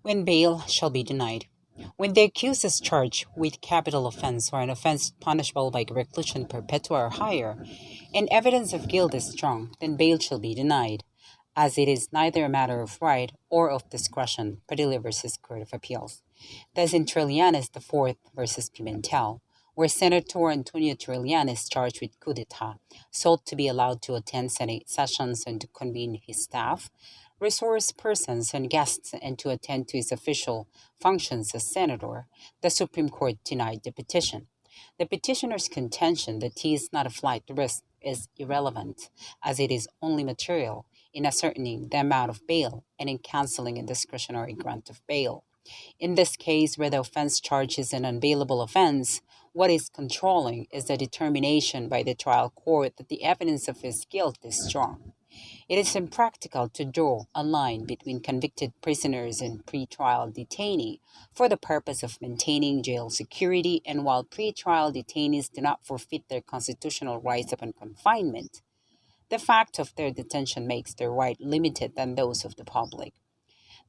When bail shall be denied. When the accused is charged with capital offense or an offense punishable by reclusion perpetua or higher, and evidence of guilt is strong, then bail shall be denied, as it is neither a matter of right or of discretion. Padilla versus Court of Appeals. Thus in Trillanes the Fourth versus Pimentel, where Senator Antonio Trillanes, charged with coup d'etat, sought to be allowed to attend Senate sessions and to convene his staff, resource persons and guests, and to attend to his official functions as senator, the Supreme Court denied the petition. The petitioner's contention that he is not a flight risk is irrelevant, as it is only material in ascertaining the amount of bail and in canceling a discretionary grant of bail. In this case, where the offense charge is an unbailable offense, what is controlling is the determination by the trial court that the evidence of his guilt is strong. It is impractical to draw a line between convicted prisoners and pretrial detainee for the purpose of maintaining jail security, and while pretrial detainees do not forfeit their constitutional rights upon confinement, the fact of their detention makes their right limited than those of the public.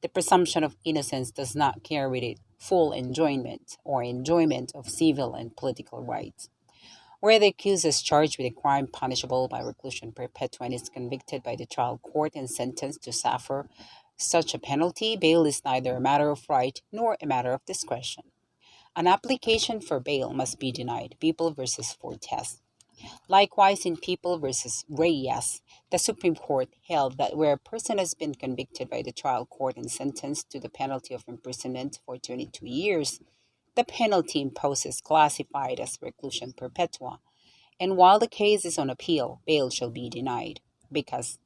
The presumption of innocence does not carry with it full enjoyment or enjoyment of civil and political rights. Where the accused is charged with a crime punishable by reclusion perpetua and is convicted by the trial court and sentenced to suffer such a penalty, bail is neither a matter of right nor a matter of discretion. An application for bail must be denied. People versus Fortes. Likewise, in People versus Reyes, the Supreme Court held that where a person has been convicted by the trial court and sentenced to the penalty of imprisonment for 22 years, the penalty imposed is classified as reclusion perpetua, and while the case is on appeal, bail shall be denied, because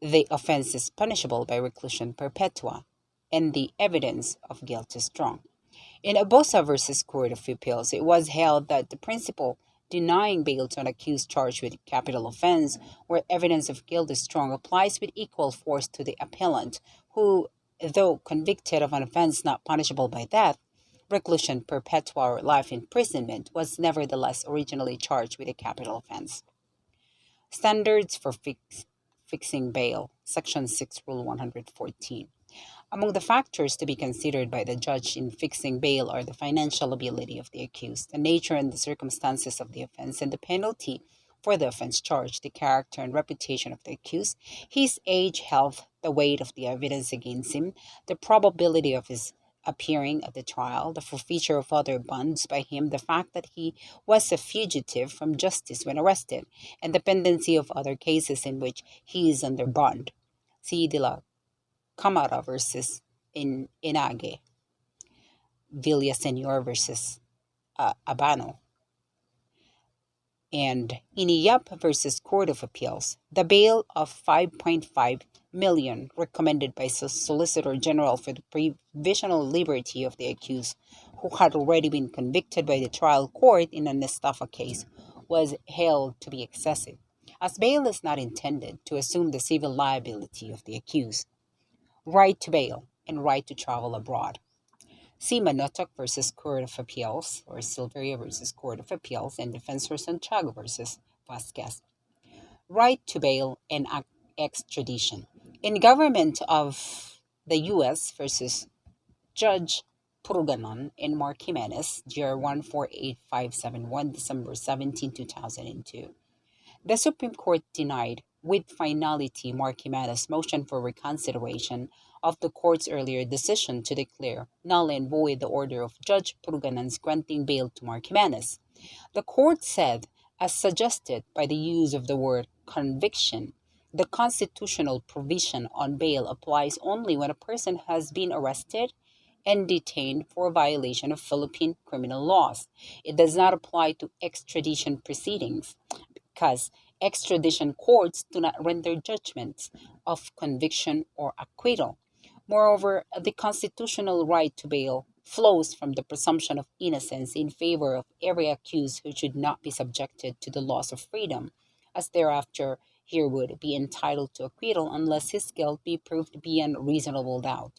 the offense is punishable by reclusion perpetua, and the evidence of guilt is strong. In Abosa versus Court of Appeals, it was held that the principle denying bail to an accused charged with capital offense where evidence of guilt is strong applies with equal force to the appellant, who, though convicted of an offense not punishable by death, reclusion perpetua or life imprisonment, was nevertheless originally charged with a capital offense. Standards for fixing bail, Section 6, Rule 114. Among the factors to be considered by the judge in fixing bail are the financial ability of the accused, the nature and the circumstances of the offense, and the penalty for the offense charged, the character and reputation of the accused, his age, health, the weight of the evidence against him, the probability of his appearing at the trial, the forfeiture of other bonds by him, the fact that he was a fugitive from justice when arrested, and the pendency of other cases in which he is under bond. See de la Camara versus Inage, Villaseñor versus Abano, and Iniyap versus Court of Appeals. The bail of 5.5 million recommended by Solicitor General for the provisional liberty of the accused, who had already been convicted by the trial court in an estafa case, was held to be excessive, as bail is not intended to assume the civil liability of the accused. Right to bail and right to travel abroad. See Manotoc versus Court of Appeals, or Silveria versus Court of Appeals, and Defensor Santiago versus Vasquez. Right to bail and extradition. In Government of the U.S. versus Judge Purganon and Mark Jimenez, GR 148571, December 17, 2002. The Supreme Court denied with finality Mark Jimenez's motion for reconsideration of the court's earlier decision to declare null and void the order of Judge Purganan's granting bail to Mark Jimenez. The court said, as suggested by the use of the word conviction, the constitutional provision on bail applies only when a person has been arrested and detained for a violation of Philippine criminal laws. It does not apply to extradition proceedings, because extradition courts do not render judgments of conviction or acquittal. Moreover, the constitutional right to bail flows from the presumption of innocence in favor of every accused who should not be subjected to the loss of freedom, as thereafter he would be entitled to acquittal unless his guilt be proved beyond reasonable doubt.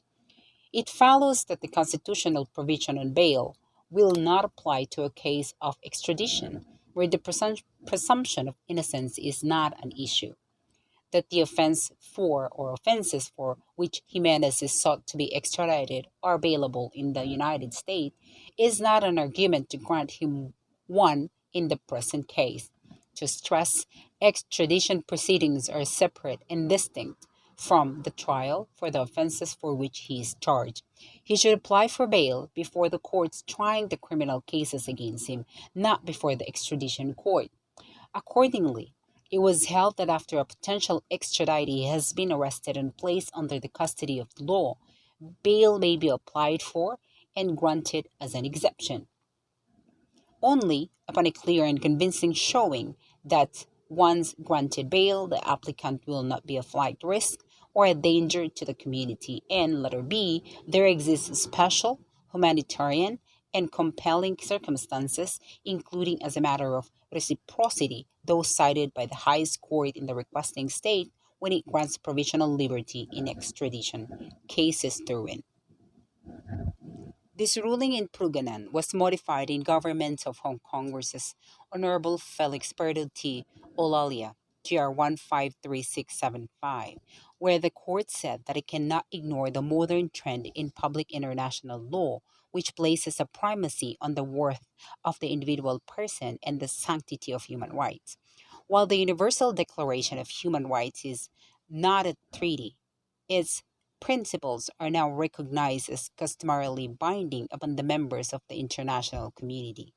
It follows that the constitutional provision on bail will not apply to a case of extradition, where the presumption of innocence is not an issue. that the offense for or offenses for which Jimenez is sought to be extradited are bailable in the United States is not an argument to grant him one in the present case. To stress, extradition proceedings are separate and distinct from the trial for the offenses for which he is charged. He should apply for bail before the courts trying the criminal cases against him, not before the extradition court. Accordingly, it was held that after a potential extraditee has been arrested and placed under the custody of the law, bail may be applied for and granted as an exception only upon a clear and convincing showing that once granted bail, the applicant will not be a flight risk or a danger to the community. And letter B, there exists special, humanitarian, and compelling circumstances, including as a matter of reciprocity, those cited by the highest court in the requesting state when it grants provisional liberty in extradition cases therein. This ruling in Pruganan was modified in Government of Hong Kong versus Honorable Felix Berto T. Olalia, GR 153675, where the court said that it cannot ignore the modern trend in public international law, which places a primacy on the worth of the individual person and the sanctity of human rights. While the Universal Declaration of Human Rights is not a treaty, its principles are now recognized as customarily binding upon the members of the international community.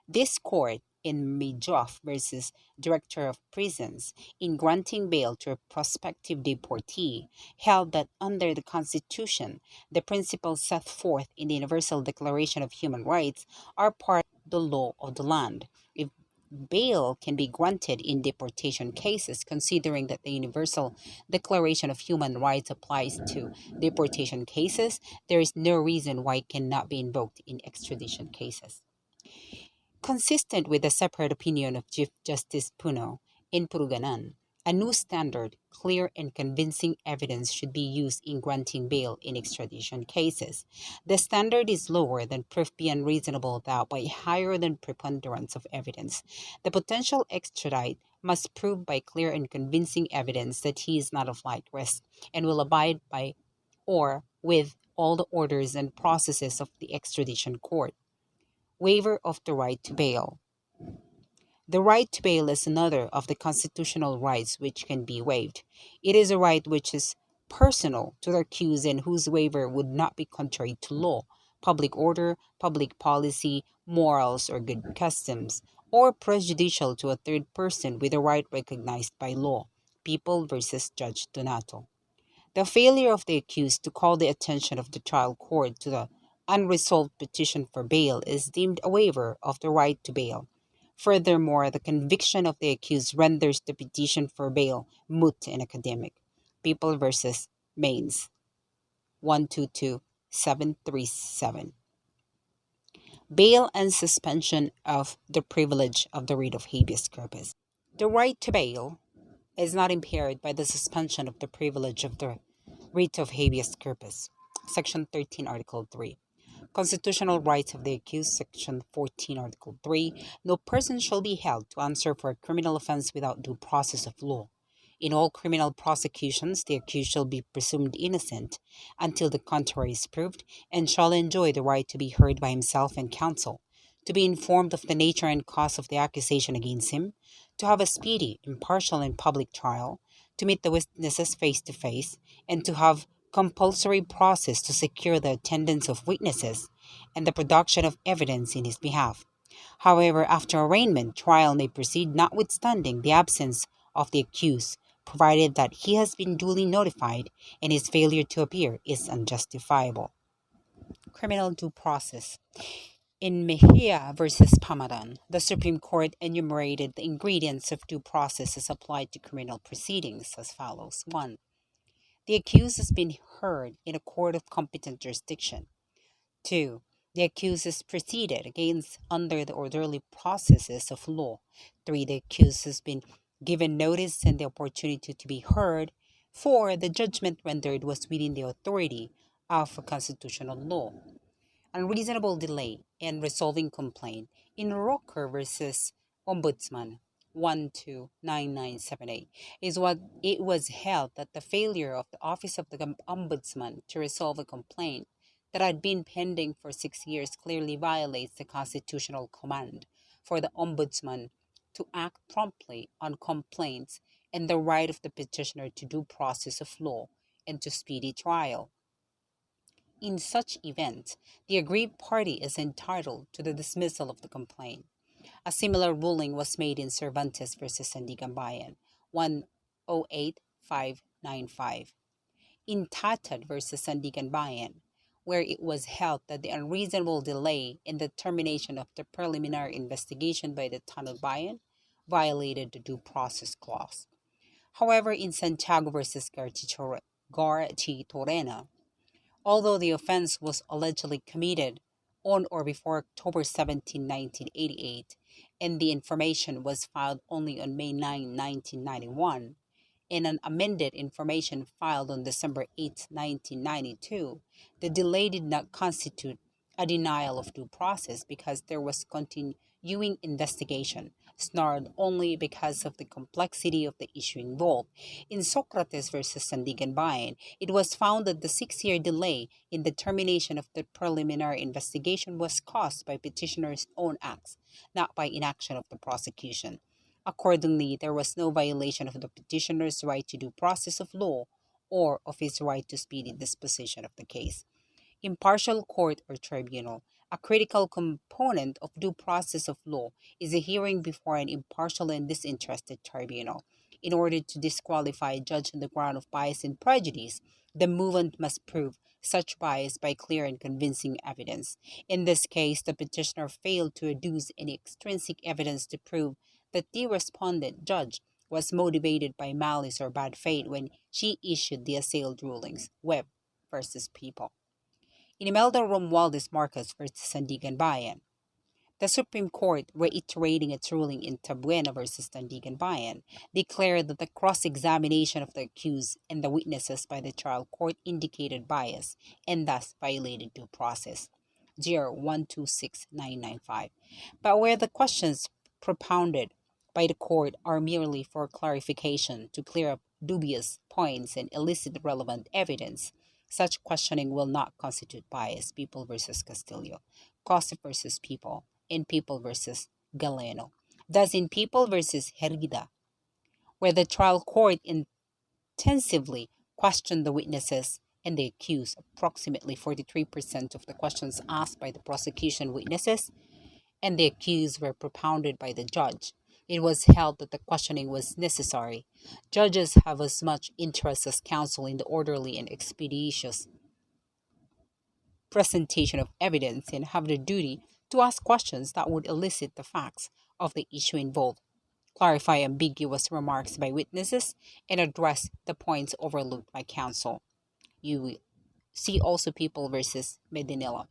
This court, in Midroff versus Director of Prisons, in granting bail to a prospective deportee, held that under the Constitution, the principles set forth in the Universal Declaration of Human Rights are part of the law of the land. If bail can be granted in deportation cases, considering that the Universal Declaration of Human Rights applies to deportation cases, there is no reason why it cannot be invoked in extradition cases. Consistent with the separate opinion of Chief Justice Puno in Puruganan, a new standard, clear and convincing evidence should be used in granting bail in extradition cases. The standard is lower than proof beyond reasonable doubt but higher than preponderance of evidence. The potential extradite must prove by clear and convincing evidence that he is not a flight risk and will abide by or with all the orders and processes of the extradition court. Waiver of the right to bail. The right to bail is another of the constitutional rights which can be waived. It is a right which is personal to the accused and whose waiver would not be contrary to law, public order, public policy, morals, or good customs, or prejudicial to a third person with a right recognized by law. People versus Judge Donato. The failure of the accused to call the attention of the trial court to the unresolved petition for bail is deemed a waiver of the right to bail. Furthermore, the conviction of the accused renders the petition for bail moot and academic. People versus Maines, 122737. Bail and suspension of the privilege of the writ of habeas corpus. The right to bail is not impaired by the suspension of the privilege of the writ of habeas corpus. Section 13, Article 3. Constitutional rights of the accused, Section 14, Article 3. No person shall be held to answer for a criminal offense without due process of law. In all criminal prosecutions, the accused shall be presumed innocent until the contrary is proved, and shall enjoy the right to be heard by himself and counsel, to be informed of the nature and cause of the accusation against him, to have a speedy, impartial, and public trial, to meet the witnesses face to face, and to have compulsory process to secure the attendance of witnesses and the production of evidence in his behalf. However, after arraignment, trial may proceed notwithstanding the absence of the accused, provided that he has been duly notified and his failure to appear is unjustifiable. Criminal due process. In Mejia versus Pamadan, the Supreme Court enumerated the ingredients of due process as applied to criminal proceedings as follows. 1. The accused has been heard in a court of competent jurisdiction. 2. The accused is proceeded against under the orderly processes of law. 3. The accused has been given notice and the opportunity to be heard. 4. The judgment rendered was within the authority of a constitutional law. Unreasonable delay in resolving complaint. In Rocker versus Ombudsman, 129978, is what it was held that the failure of the Office of the Ombudsman to resolve a complaint that had been pending for 6 years clearly violates the constitutional command for the Ombudsman to act promptly on complaints and the right of the petitioner to due process of law and to speedy trial. In such event, the aggrieved party is entitled to the dismissal of the complaint. A similar ruling was made in Cervantes versus Sandiganbayan, 108595. In Tatad versus Sandiganbayan, where it was held that the unreasonable delay in the termination of the preliminary investigation by the Tanod violated the due process clause. However, in Santiago versus Garchitorena, although the offense was allegedly committed on or before October 17, 1988, and the information was filed only on May 9, 1991, and an amended information filed on December 8, 1992, the delay did not constitute a denial of due process because there was continuing investigation, snarled only because of the complexity of the issue involved. In Socrates versus Sandiganbayan, it was found that the 6 year delay in the termination of the preliminary investigation was caused by petitioner's own acts, not by inaction of the prosecution. Accordingly, there was no violation of the petitioner's right to due process of law or of his right to speedy disposition of the case. Impartial court or tribunal. A critical component of due process of law is a hearing before an impartial and disinterested tribunal. In order to disqualify a judge on the ground of bias and prejudice, the movement must prove such bias by clear and convincing evidence. In this case, the petitioner failed to adduce any extrinsic evidence to prove that the respondent judge was motivated by malice or bad faith when she issued the assailed rulings. Webb versus People. In Imelda Romualdez Marcos versus Sandiganbayan, the Supreme Court, reiterating its ruling in Tabuena versus Sandiganbayan, declared that the cross-examination of the accused and the witnesses by the trial court indicated bias and thus violated due process. GR 126995. But where the questions propounded by the court are merely for clarification to clear up dubious points and elicit relevant evidence, such questioning will not constitute bias. People versus Castillo, Costa versus People, and People versus Galeno. Thus, in People versus Herida, where the trial court intensively questioned the witnesses and the accused, approximately 43% of the questions asked by the prosecution witnesses and the accused were propounded by the judge. It was held that the questioning was necessary. Judges have as much interest as counsel in the orderly and expeditious presentation of evidence and have the duty to ask questions that would elicit the facts of the issue involved, clarify ambiguous remarks by witnesses, and address the points overlooked by counsel. You see also People versus Medinilla.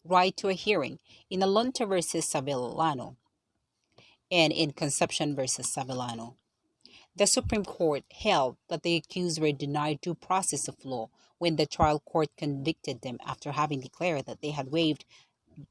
Right to a hearing in Alonte versus Savillano and in Concepcion versus Savillano. The Supreme Court held that the accused were denied due process of law when the trial court convicted them after having declared that they had waived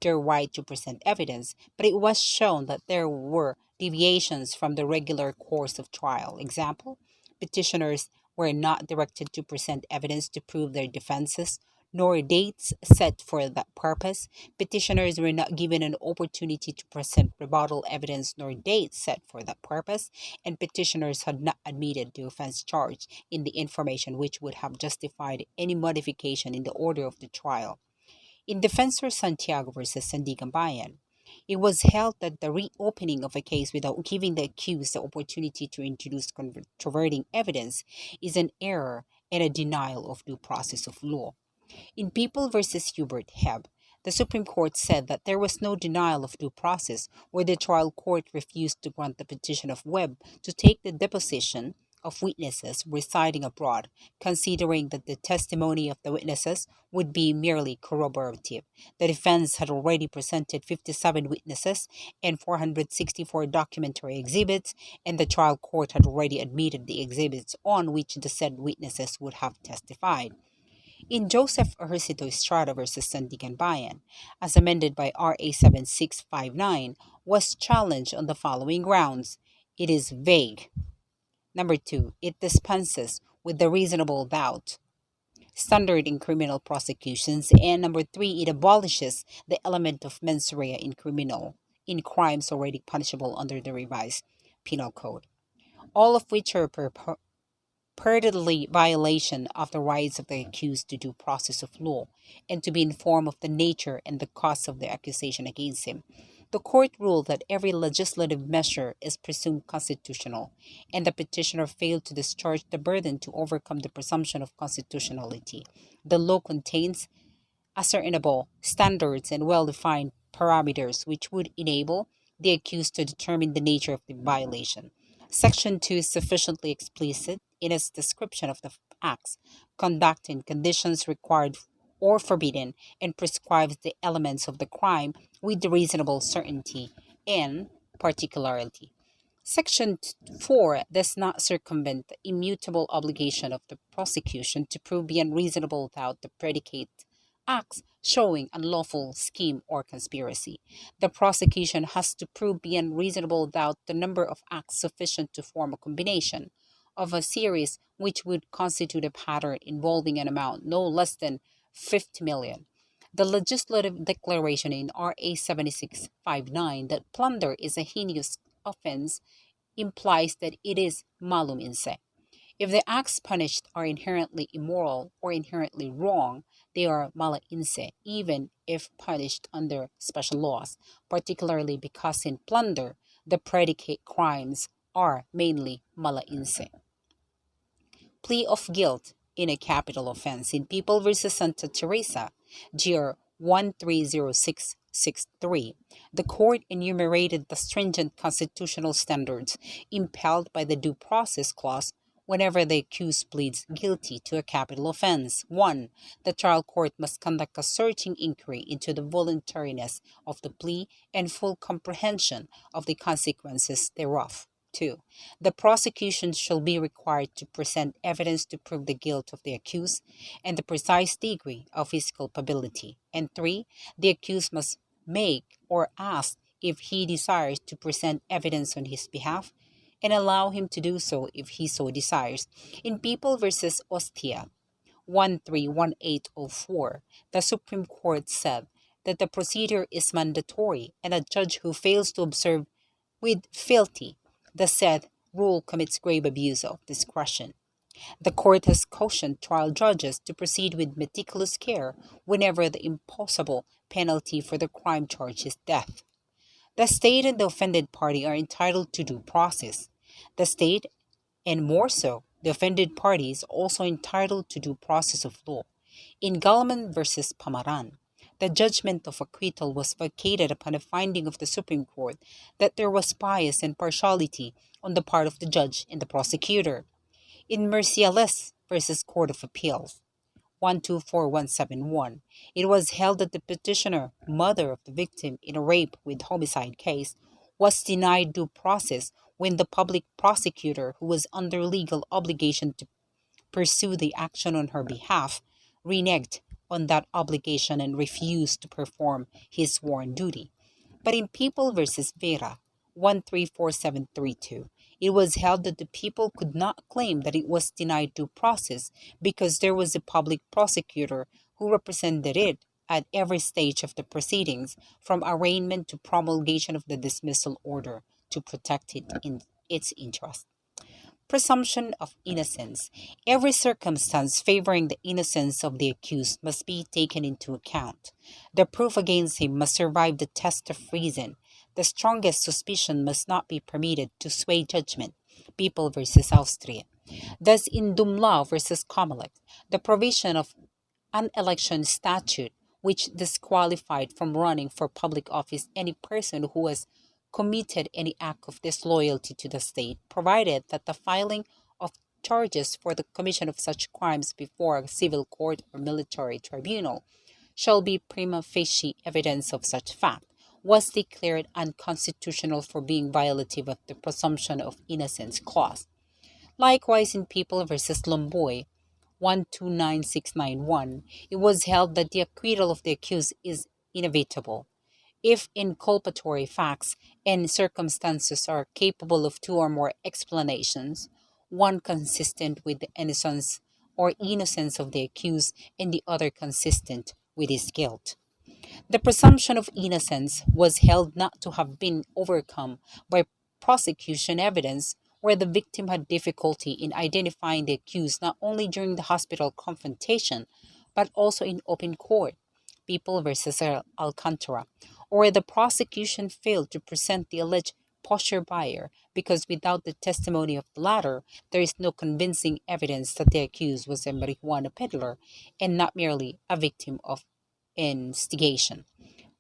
their right to present evidence, but it was shown that there were deviations from the regular course of trial. Example, petitioners were not directed to present evidence to prove their defenses, nor dates set for that purpose. Petitioners were not given an opportunity to present rebuttal evidence nor dates set for that purpose, and petitioners had not admitted the offense charged in the information which would have justified any modification in the order of the trial. In Defensor Santiago versus Sandiganbayan, it was held that the reopening of a case without giving the accused the opportunity to introduce controverting evidence is an error and a denial of due process of law. In People versus Hubert Hebb, the Supreme Court said that there was no denial of due process where the trial court refused to grant the petition of Webb to take the deposition of witnesses residing abroad, considering that the testimony of the witnesses would be merely corroborative. The defense had already presented 57 witnesses and 464 documentary exhibits, and the trial court had already admitted the exhibits on which the said witnesses would have testified. In Joseph Ejercito Estrada versus Sandigan Bayan, as amended by RA 7659, was challenged on the following grounds. It is vague. Number two, it dispenses with the reasonable doubt standard in criminal prosecutions. And number three, it abolishes the element of mens rea in crimes already punishable under the revised penal code, all of which are purportedly violation of the rights of the accused to due process of law and to be informed of the nature and the cause of the accusation against him. The court ruled that every legislative measure is presumed constitutional, and the petitioner failed to discharge the burden to overcome the presumption of constitutionality. The law contains ascertainable standards and well-defined parameters which would enable the accused to determine the nature of the violation. Section 2 is sufficiently explicit in its description of the acts, conduct, and conditions required or forbidden, and prescribes the elements of the crime with reasonable certainty and particularity. Section 4 does not circumvent the immutable obligation of the prosecution to prove beyond reasonable doubt the predicate acts showing unlawful scheme or conspiracy. The prosecution has to prove beyond reasonable doubt the number of acts sufficient to form a combination of a series which would constitute a pattern involving an amount no less than 50 million. The legislative declaration in RA 7659 that plunder is a heinous offense implies that it is malum in se. If the acts punished are inherently immoral or inherently wrong, they are mala in se, even if punished under special laws, particularly because in plunder, the predicate crimes are mainly mala in se. Plea of guilt in a capital offense in People versus Santa Teresa, GR 130663, the court enumerated the stringent constitutional standards impelled by the Due Process Clause whenever the accused pleads guilty to a capital offense. 1. The trial court must conduct a searching inquiry into the voluntariness of the plea and full comprehension of the consequences thereof. 2. The prosecution shall be required to present evidence to prove the guilt of the accused and the precise degree of his culpability. And 3. The accused must make or ask if he desires to present evidence on his behalf and allow him to do so if he so desires. In People versus Ostia 131804, the Supreme Court said that the procedure is mandatory and a judge who fails to observe with fealty the said rule commits grave abuse of discretion. The court has cautioned trial judges to proceed with meticulous care whenever the impossible penalty for the crime charged is death. The state and the offended party are entitled to due process. The state, and more so, the offended party is also entitled to due process of law. In Galman versus Pamaran, the judgment of acquittal was vacated upon a finding of the Supreme Court that there was bias and partiality on the part of the judge and the prosecutor. In Merciales versus Court of Appeals 124171, it was held that the petitioner, mother of the victim in a rape with homicide case, was denied due process when the public prosecutor, who was under legal obligation to pursue the action on her behalf, reneged on that obligation and refused to perform his sworn duty. But in People versus Vera 134732, it was held that the people could not claim that it was denied due process because there was a public prosecutor who represented it at every stage of the proceedings, from arraignment to promulgation of the dismissal order, to protect it in its interest. Presumption of innocence. Every circumstance favoring the innocence of the accused must be taken into account. The proof against him must survive the test of reason. The strongest suspicion must not be permitted to sway judgment. People versus Austria. Thus, in Dumlau versus Comelec, the provision of an election statute which disqualified from running for public office any person who has committed any act of disloyalty to the state, provided that the filing of charges for the commission of such crimes before a civil court or military tribunal shall be prima facie evidence of such fact, was declared unconstitutional for being violative of the presumption of innocence clause. Likewise, in People versus Lomboy 129691, it was held that the acquittal of the accused is inevitable if inculpatory facts and circumstances are capable of two or more explanations, one consistent with the innocence or innocence of the accused and the other consistent with his guilt. The presumption of innocence was held not to have been overcome by prosecution evidence where the victim had difficulty in identifying the accused not only during the hospital confrontation but also in open court, People versus Alcantara, or where the prosecution failed to present the alleged posture buyer because without the testimony of the latter, there is no convincing evidence that the accused was a marijuana peddler and not merely a victim of instigation.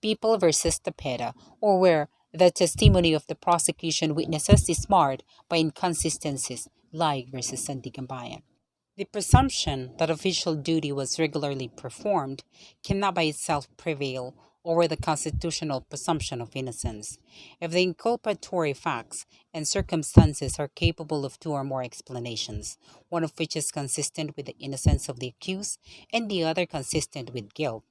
People versus Tapeda, or where the testimony of the prosecution witnesses is marred by inconsistencies, like versus Sandigambayan. The presumption that official duty was regularly performed cannot by itself prevail over the constitutional presumption of innocence. If the inculpatory facts and circumstances are capable of two or more explanations, one of which is consistent with the innocence of the accused and the other consistent with guilt,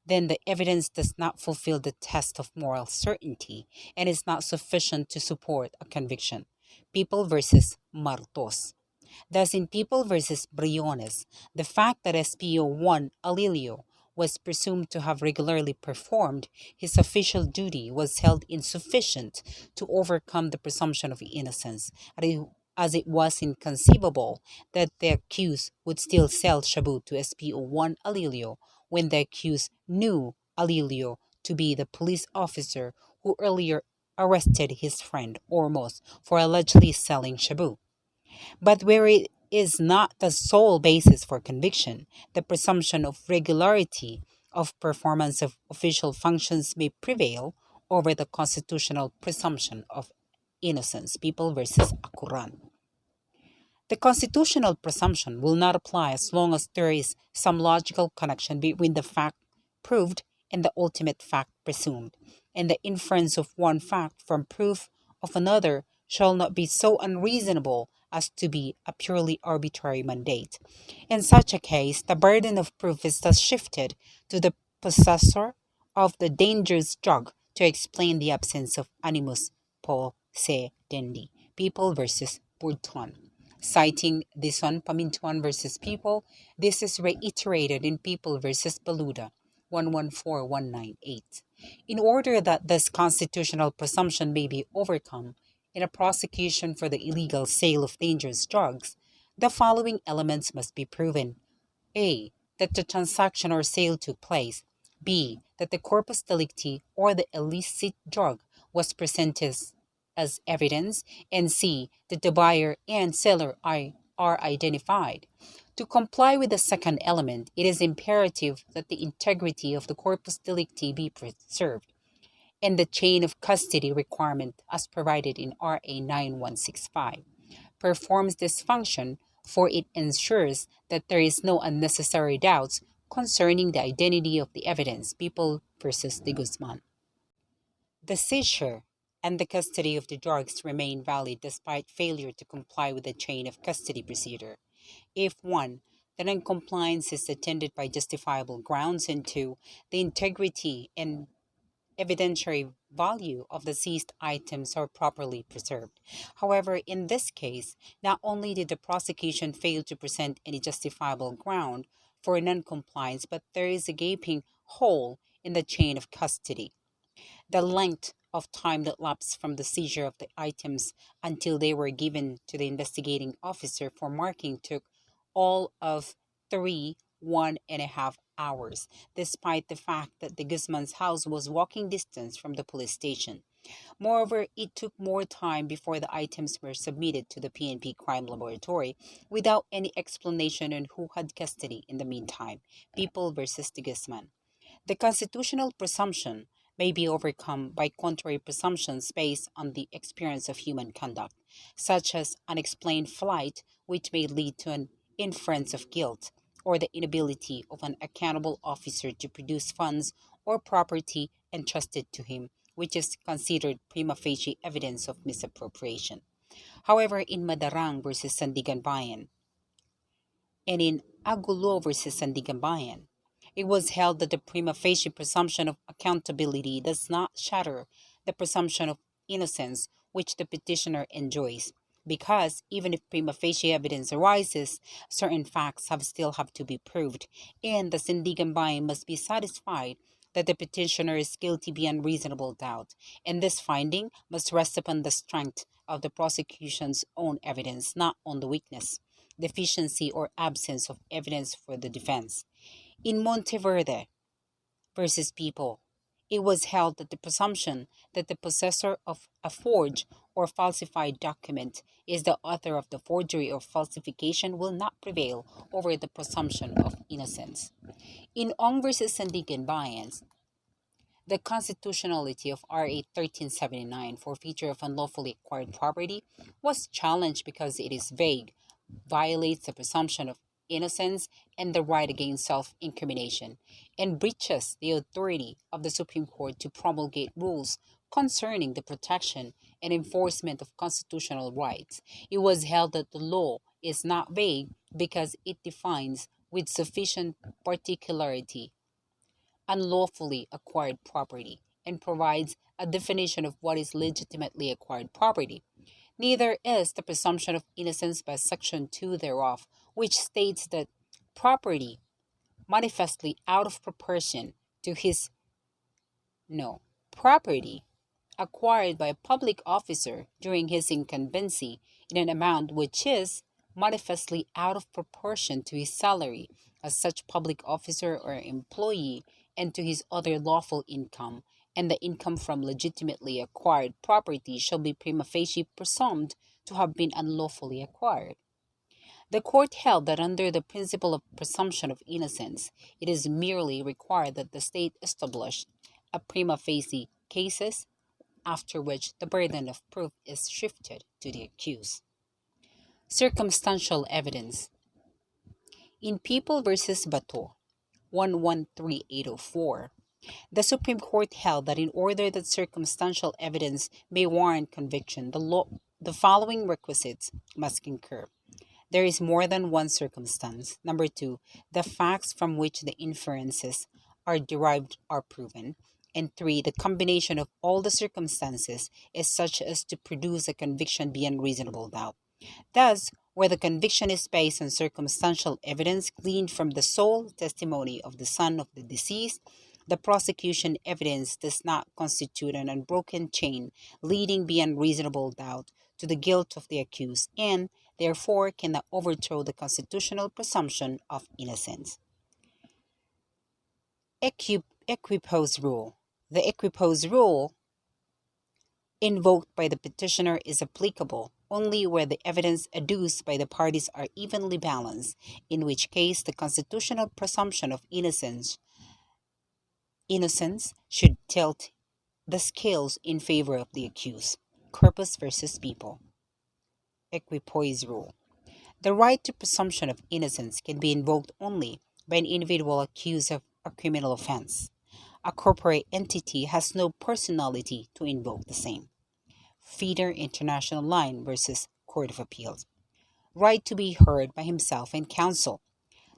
then the evidence does not fulfill the test of moral certainty and is not sufficient to support a conviction. People versus Martos. Thus, in People versus Briones, the fact that SPO 1 Alilio was presumed to have regularly performed his official duty was held insufficient to overcome the presumption of innocence, as it was inconceivable that the accused would still sell shabu to SPO 1 Alilio when the accused knew Alilio to be the police officer who earlier arrested his friend Ormos for allegedly selling shabu. But where it is not the sole basis for conviction, the presumption of regularity of performance of official functions may prevail over the constitutional presumption of innocence. People versus Akuran. The constitutional presumption will not apply as long as there is some logical connection between the fact proved and the ultimate fact presumed, and the inference of one fact from proof of another shall not be so unreasonable as to be a purely arbitrary mandate. In such a case, the burden of proof is thus shifted to the possessor of the dangerous drug to explain the absence of animus possidendi. People versus Burton. Citing Dison Pamintuan versus People, this is reiterated in People versus Baluda 114198. In order that this constitutional presumption may be overcome in a prosecution for the illegal sale of dangerous drugs, the following elements must be proven. A. That the transaction or sale took place. B. That the corpus delicti or the illicit drug was presented as evidence. And C. That the buyer and seller are identified. To comply with the second element, it is imperative that the integrity of the corpus delicti be preserved and the chain of custody requirement as provided in RA 9165 performs this function, for it ensures that there is no unnecessary doubts concerning the identity of the evidence. People versus de Guzman. The seizure and the custody of the drugs remain valid despite failure to comply with the chain of custody procedure. If 1. The noncompliance is attended by justifiable grounds, and 2. The integrity and evidentiary value of the seized items are properly preserved. However, in this case, not only did the prosecution fail to present any justifiable ground for noncompliance, but there is a gaping hole in the chain of custody. The length of time that lapsed from the seizure of the items until they were given to the investigating officer for marking took all of 1.5 hours, despite the fact that the Guzman's house was walking distance from the police station. Moreover, it took more time before the items were submitted to the PNP crime laboratory without any explanation on who had custody in the meantime. People versus the Guzman. The constitutional presumption may be overcome by contrary presumptions based on the experience of human conduct, such as unexplained flight, which may lead to an inference of guilt, or the inability of an accountable officer to produce funds or property entrusted to him, which is considered prima facie evidence of misappropriation. However, in Madarang versus Sandigan Bayan and in Agulo versus Sandiganbayan. It was held that the prima facie presumption of accountability does not shatter the presumption of innocence which the petitioner enjoys, because even if prima facie evidence arises, certain facts still have to be proved, and the Sandiganbayan must be satisfied that the petitioner is guilty beyond reasonable doubt, and this finding must rest upon the strength of the prosecution's own evidence, not on the weakness, deficiency, or absence of evidence for the defense. In Monteverde versus People, it was held that the presumption that the possessor of a forged or falsified document is the author of the forgery or falsification will not prevail over the presumption of innocence. In Ong versus Sandigan Bayans, the constitutionality of RA 1379, forfeiture of unlawfully acquired property, was challenged because it is vague, violates the presumption of innocence and the right against self incrimination, and breaches the authority of the Supreme Court to promulgate rules concerning the protection and enforcement of constitutional rights. It was held that the law is not vague because it defines with sufficient particularity unlawfully acquired property and provides a definition of what is legitimately acquired property. Neither is the presumption of innocence by Section 2 thereof, which states that property manifestly out of proportion to his no property acquired by a public officer during his incumbency in an amount which is manifestly out of proportion to his salary as such public officer or employee and to his other lawful income, and the income from legitimately acquired property shall be prima facie presumed to have been unlawfully acquired. The court held that under the principle of presumption of innocence, it is merely required that the state establish a prima facie cases, after which the burden of proof is shifted to the accused. Circumstantial evidence. In People versus Bato, 113804, the Supreme Court held that in order that circumstantial evidence may warrant conviction, the following requisites must concur. There is more than one circumstance. Number two, the facts from which the inferences are derived are proven. And three, the combination of all the circumstances is such as to produce a conviction beyond reasonable doubt. Thus, where the conviction is based on circumstantial evidence gleaned from the sole testimony of the son of the deceased, the prosecution evidence does not constitute an unbroken chain leading beyond reasonable doubt to the guilt of the accused, and therefore cannot overthrow the constitutional presumption of innocence. Equipoise rule. The equipoise rule invoked by the petitioner is applicable only where the evidence adduced by the parties are evenly balanced, in which case the constitutional presumption of innocence should tilt the scales in favor of the accused. Corpus versus People. Equipoise rule. The right to presumption of innocence can be invoked only by an individual accused of a criminal offense. A corporate entity has no personality to invoke the same. Feeder International Line versus Court of Appeals. Right to be heard by himself and counsel.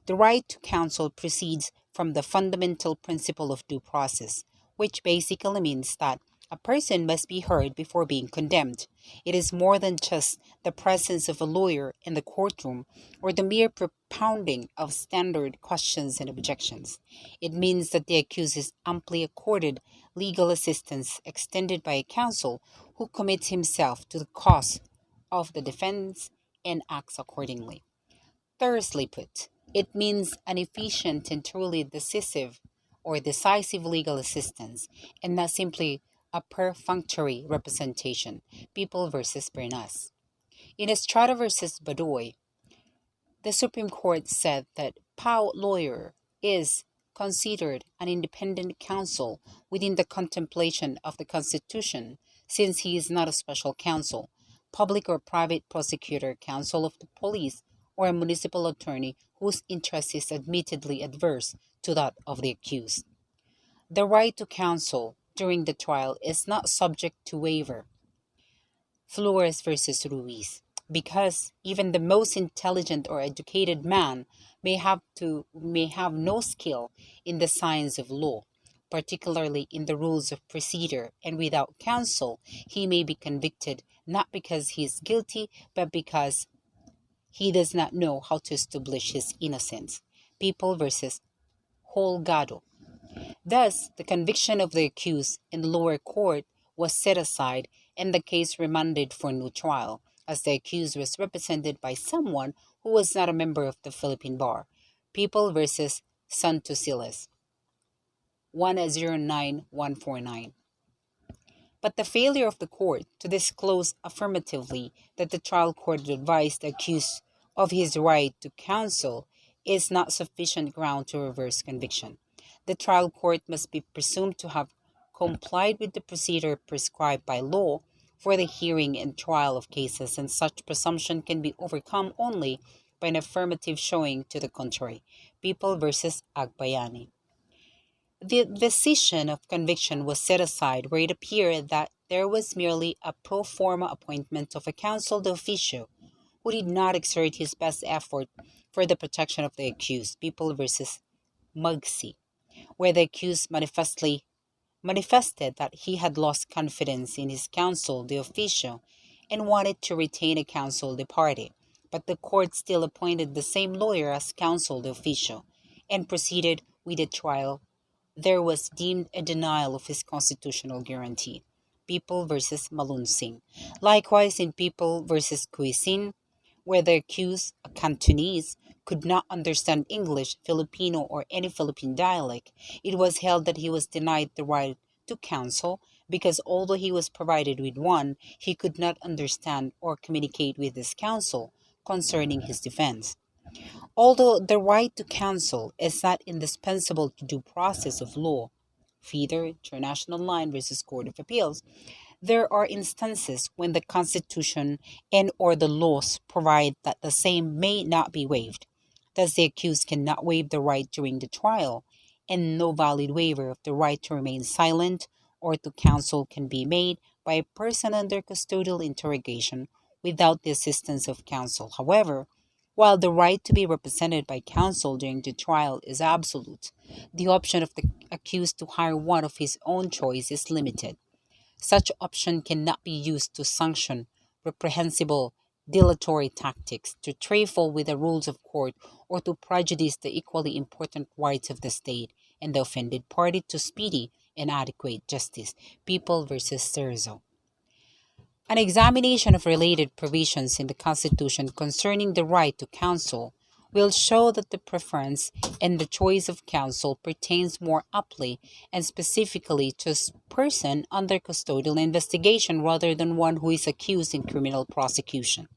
The right to counsel proceeds from the fundamental principle of due process, which basically means that a person must be heard before being condemned. It is more than just the presence of a lawyer in the courtroom or the mere propounding of standard questions and objections. It means that the accused is amply accorded legal assistance extended by a counsel who commits himself to the cause of the defense and acts accordingly. Tersely put, it means an efficient and truly decisive or decisive legal assistance, and not simply a perfunctory representation. People versus Bernas. In Estrada versus Badoy, the Supreme Court said that POW lawyer is considered an independent counsel within the contemplation of the Constitution, since he is not a special counsel, public or private prosecutor, counsel of the police, or a municipal attorney whose interest is admittedly adverse to that of the accused. The right to counsel during the trial is not subject to waiver. Flores versus Ruiz. because even the most intelligent or educated man may have no skill in the science of law, particularly in the rules of procedure, and without counsel he may be convicted not because he is guilty but because he does not know how to establish his innocence. People versus Holgado. Thus, the conviction of the accused in the lower court was set aside and the case remanded for new trial, as the accused was represented by someone who was not a member of the Philippine Bar. People versus Santosiles, 109149. But the failure of the court to disclose affirmatively that the trial court advised the accused of his right to counsel is not sufficient ground to reverse conviction. The trial court must be presumed to have complied with the procedure prescribed by law for the hearing and trial of cases, and such presumption can be overcome only by an affirmative showing to the contrary. People versus Agbayani. The decision of conviction was set aside where it appeared that there was merely a pro forma appointment of a counsel de officio who did not exert his best effort for the protection of the accused. People versus Mugsi, where the accused manifested that he had lost confidence in his counsel de officio and wanted to retain a counsel de parte, but the court still appointed the same lawyer as counsel de officio and proceeded with the trial. There was deemed a denial of his constitutional guarantee. People versus Malunsing. Likewise, in People versus Cuisin, where the accused, a Cantonese, could not understand English, Filipino, or any Philippine dialect, it was held that he was denied the right to counsel because although he was provided with one, he could not understand or communicate with his counsel concerning his defense. Although the right to counsel is not indispensable to due process of law, Feeder International Line versus Court of Appeals, there are instances when the Constitution and or the laws provide that the same may not be waived. Thus, the accused cannot waive the right during the trial, and no valid waiver of the right to remain silent or to counsel can be made by a person under custodial interrogation without the assistance of counsel. However, while the right to be represented by counsel during the trial is absolute, the option of the accused to hire one of his own choice is limited. Such option cannot be used to sanction reprehensible dilatory tactics, to trifle with the rules of court, or to prejudice the equally important rights of the state and the offended party to speedy and adequate justice. People versus Cerzo. An examination of related provisions in the Constitution concerning the right to counsel will show that the preference and the choice of counsel pertains more aptly and specifically to a person under custodial investigation rather than one who is accused in criminal prosecution.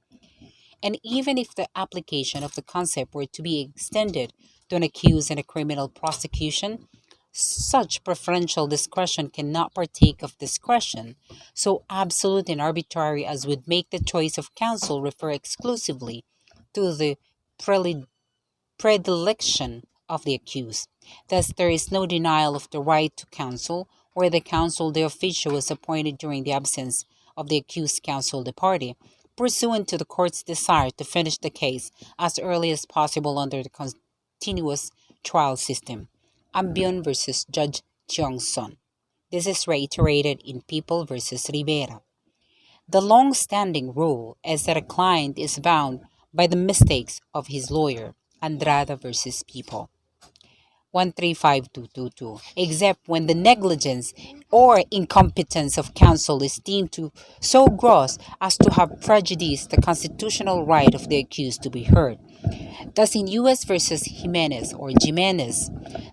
And even if the application of the concept were to be extended to an accused in a criminal prosecution, such preferential discretion cannot partake of discretion so absolute and arbitrary as would make the choice of counsel refer exclusively to the predilection of the accused. Thus, there is no denial of the right to counsel where the counsel de officio was appointed during the absence of the accused counsel de parte, pursuant to the court's desire to finish the case as early as possible under the continuous trial system. Ambion versus Judge Cheong Son. This is reiterated in People versus Rivera. The long-standing rule is that a client is bound by the mistakes of his lawyer, Andrada versus People, 135222, except when the negligence or incompetence of counsel is deemed to so gross as to have prejudiced the constitutional right of the accused to be heard. Thus, in U.S. versus Jimenez,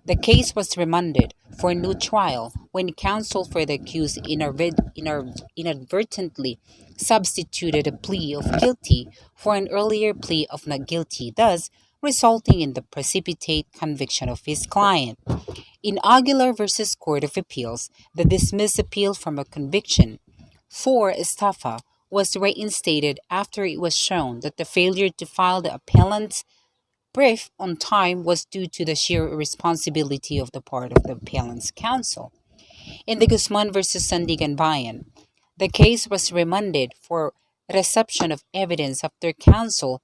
the case was remanded for a new trial when counsel for the accused inadvertently substituted a plea of guilty for an earlier plea of not guilty, thus resulting in the precipitate conviction of his client. In Aguilar versus Court of Appeals, the dismissed appeal from a conviction for estafa was reinstated after it was shown that the failure to file the appellant's brief on time was due to the sheer irresponsibility of the part of the appellant's counsel. In the Guzman versus Sandigan Bayan, the case was remanded for reception of evidence after counsel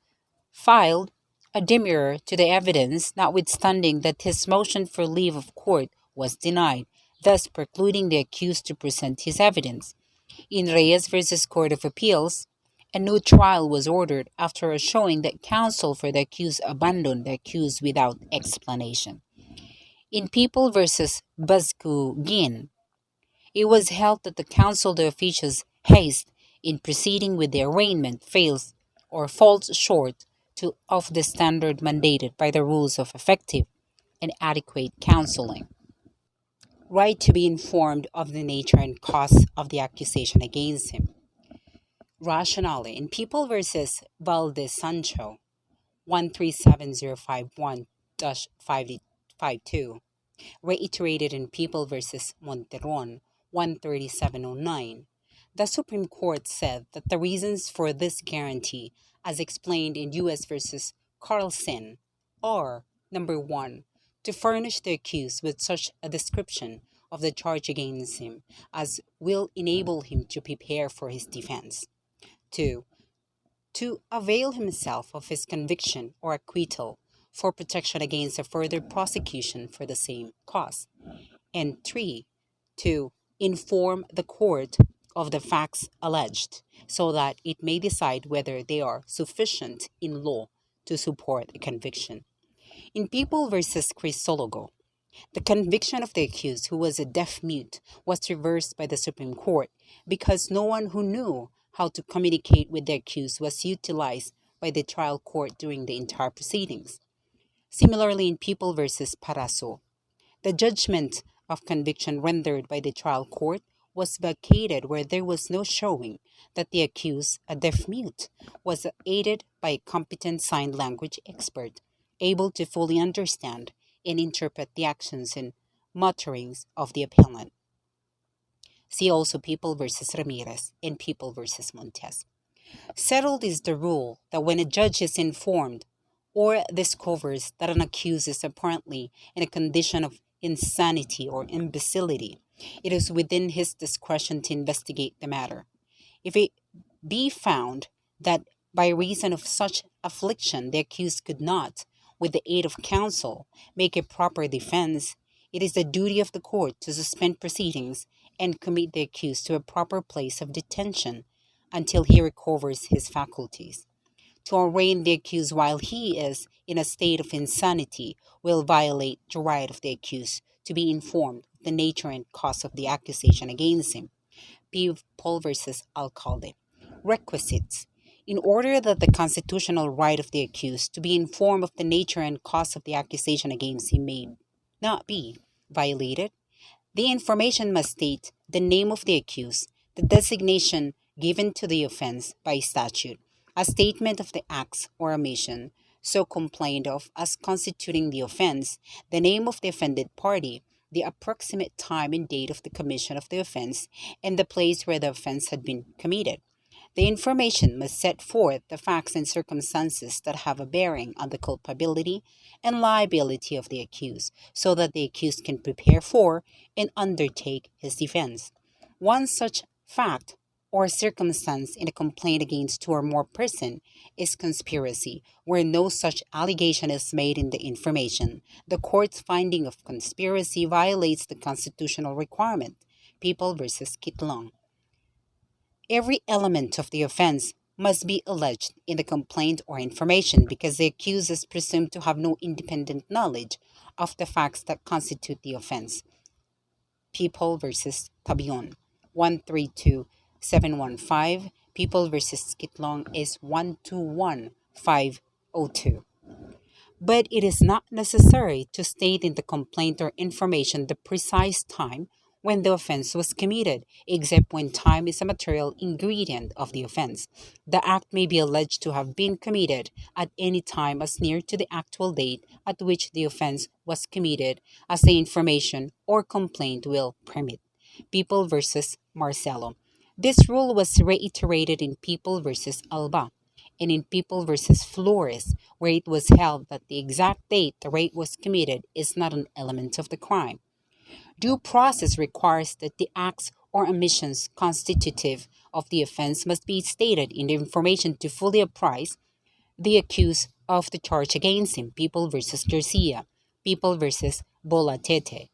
filed a demurrer to the evidence, notwithstanding that his motion for leave of court was denied, thus precluding the accused to present his evidence. In Reyes versus Court of Appeals, a new trial was ordered after a showing that counsel for the accused abandoned the accused without explanation. In People versus Bascu Gin, it was held that the counsel de officios haste in proceeding with the arraignment fails or falls short of the standard mandated by the rules of effective and adequate counseling. Right to be informed of the nature and cause of the accusation against him. Rationale in People versus Valdez Sancho 137051-552, reiterated in People versus Monteron 13709. The Supreme Court said that the reasons for this guarantee, as explained in U.S. versus Carlson, are number one, to furnish the accused with such a description of the charge against him as will enable him to prepare for his defense. 2. To avail himself of his conviction or acquittal for protection against a further prosecution for the same cause. And 3. To inform the court of the facts alleged so that it may decide whether they are sufficient in law to support a conviction. In People versus Crisologo, the conviction of the accused, who was a deaf mute, was reversed by the Supreme Court because no one who knew how to communicate with the accused was utilized by the trial court during the entire proceedings. Similarly, in People versus Paraso, the judgment of conviction rendered by the trial court was vacated where there was no showing that the accused, a deaf mute, was aided by a competent sign language expert, able to fully understand and interpret the actions and mutterings of the appellant. See also People versus Ramirez and People versus Montes. Settled is the rule that when a judge is informed or discovers that an accused is apparently in a condition of insanity or imbecility, it is within his discretion to investigate the matter. If it be found that by reason of such affliction the accused could not, with the aid of counsel, make a proper defense, it is the duty of the court to suspend proceedings and commit the accused to a proper place of detention until he recovers his faculties. To arraign the accused while he is in a state of insanity will violate the right of the accused to be informed of the nature and cause of the accusation against him. P. Paul versus Alcalde. Requisites. In order that the constitutional right of the accused to be informed of the nature and cause of the accusation against him may not be violated, the information must state the name of the accused, the designation given to the offense by statute, a statement of the acts or omission so complained of as constituting the offense, the name of the offended party, the approximate time and date of the commission of the offense, and the place where the offense had been committed. The information must set forth the facts and circumstances that have a bearing on the culpability and liability of the accused, so that the accused can prepare for and undertake his defense. One such fact or circumstance in a complaint against two or more persons is conspiracy, where no such allegation is made in the information. The court's finding of conspiracy violates the constitutional requirement. People versus Kitlong. Every element of the offense must be alleged in the complaint or information because the accused is presumed to have no independent knowledge of the facts that constitute the offense. People versus Tabion 132715. People versus Kitlong is 121502. But it is not necessary to state in the complaint or information the precise time when the offense was committed, except when time is a material ingredient of the offense. The act may be alleged to have been committed at any time as near to the actual date at which the offense was committed as the information or complaint will permit. People versus Marcelo. This rule was reiterated in People versus Alba and in People versus Flores, where it was held that the exact date the rape was committed is not an element of the crime. Due process requires that the acts or omissions constitutive of the offense must be stated in the information to fully apprise the accused of the charge against him. People versus Garcia. People versus Bolatete.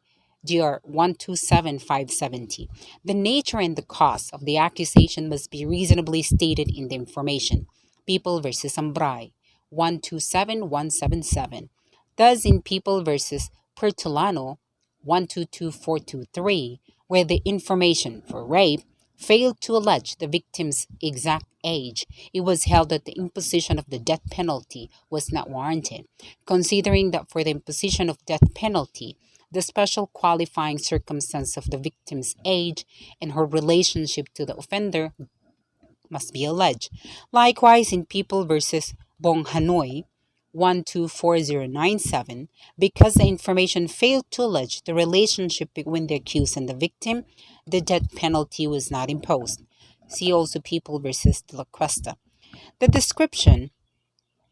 GR 127570. The nature and the cause of the accusation must be reasonably stated in the information. People versus Ambray 127177. Thus, in People versus Pertolano 122423, where the information for rape failed to allege the victim's exact age, it was held that the imposition of the death penalty was not warranted, considering that for the imposition of death penalty, the special qualifying circumstance of the victim's age and her relationship to the offender must be alleged. Likewise, in People versus Bong Hanoi 124097, because the information failed to allege the relationship between the accused and the victim, the death penalty was not imposed. See also People versus De La Cuesta. The description,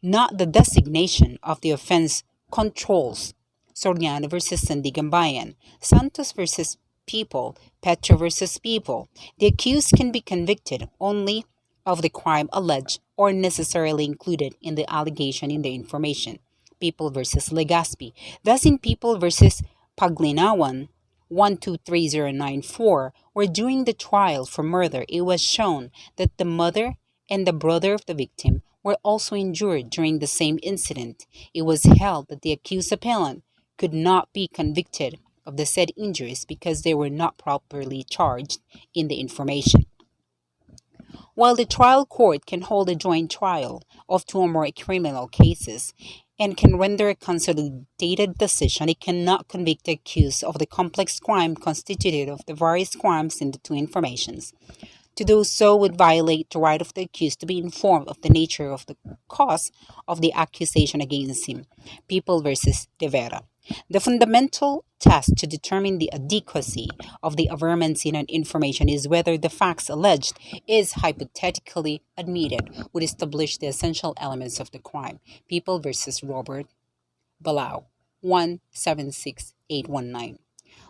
not the designation, of the offense controls. Soriano versus Sandiganbayan, Santos versus People, Petro versus People. The accused can be convicted only of the crime alleged or necessarily included in the allegation in the information. People versus Legazpi. Thus, in People versus Paglinawan 123094, where during the trial for murder it was shown that the mother and the brother of the victim were also injured during the same incident, it was held that the accused appellant could not be convicted of the said injuries because they were not properly charged in the information. While the trial court can hold a joint trial of two or more criminal cases and can render a consolidated decision, it cannot convict the accused of the complex crime constituted of the various crimes in the two informations. To do so would violate the right of the accused to be informed of the nature of the cause of the accusation against him. People versus De Vera. The fundamental test to determine the adequacy of the averments in an information is whether the facts alleged is hypothetically admitted would establish the essential elements of the crime. People versus Robert Balau 176819.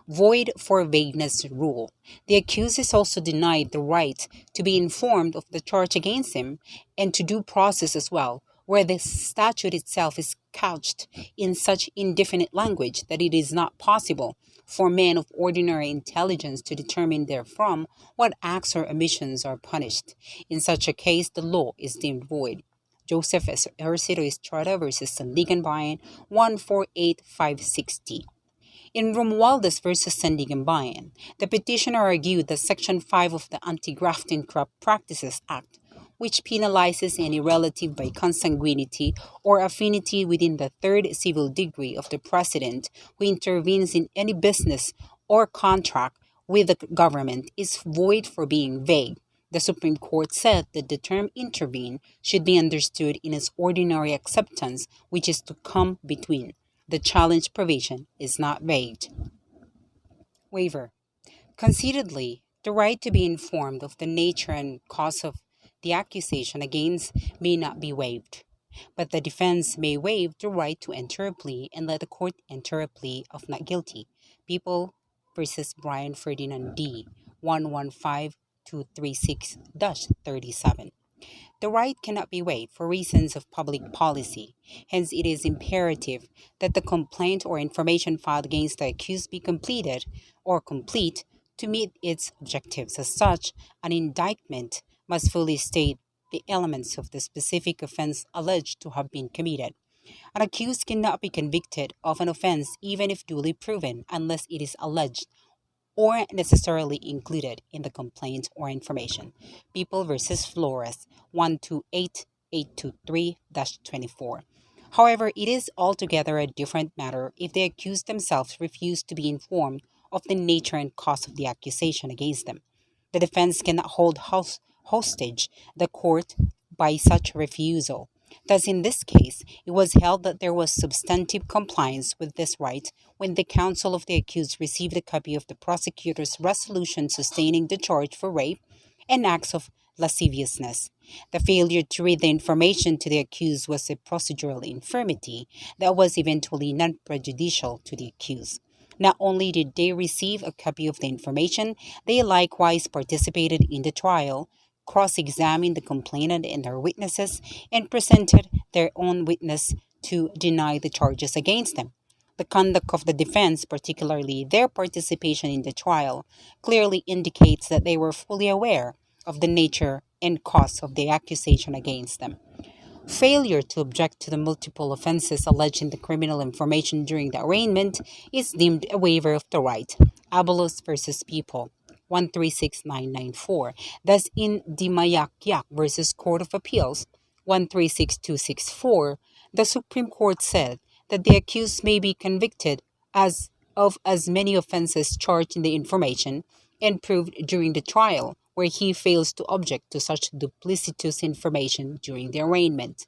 Void for vagueness rule. The accused is also denied the right to be informed of the charge against him and to due process as well, where the statute itself is couched in such indefinite language that it is not possible for men of ordinary intelligence to determine therefrom what acts or omissions are punished. In such a case, the law is deemed void. Joseph Ercito Estrada versus Sandiganbayan 148560. In Romualdez versus Sandiganbayan, the petitioner argued that Section 5 of the Anti-Graft and Corrupt Practices Act, which penalizes any relative by consanguinity or affinity within the third civil degree of the president who intervenes in any business or contract with the government, is void for being vague. The Supreme Court said that the term intervene should be understood in its ordinary acceptance, which is to come between. The challenge provision is not vague. Waiver. Conceitedly, the right to be informed of the nature and cause of the accusation against may not be waived, but the defense may waive the right to enter a plea and let the court enter a plea of not guilty. People versus Brian Ferdinand D. 115236-37. The right cannot be waived for reasons of public policy. Hence, it is imperative that the complaint or information filed against the accused be completed or complete to meet its objectives. As such, an indictment must fully state the elements of the specific offense alleged to have been committed. An accused cannot be convicted of an offense even if duly proven unless it is alleged or necessarily included in the complaint or information. People versus Flores 128823-24. However, it is altogether a different matter if the accused themselves refuse to be informed of the nature and cause of the accusation against them. The defense cannot hold hostage the court by such refusal. Thus, in this case, it was held that there was substantive compliance with this right when the counsel of the accused received a copy of the prosecutor's resolution sustaining the charge for rape and acts of lasciviousness. The failure to read the information to the accused was a procedural infirmity that was eventually non-prejudicial to the accused. Not only did they receive a copy of the information, they likewise participated in the trial cross-examined the complainant and their witnesses, and presented their own witness to deny the charges against them. The conduct of the defense, particularly their participation in the trial, clearly indicates that they were fully aware of the nature and cause of the accusation against them. Failure to object to the multiple offenses alleged in the criminal information during the arraignment is deemed a waiver of the right. Abalos versus People, 136994. Thus, in Dimayakyak versus Court of Appeals, 136264, the Supreme Court said that the accused may be convicted of as many offenses charged in the information and proved during the trial, where he fails to object to such duplicitous information during the arraignment.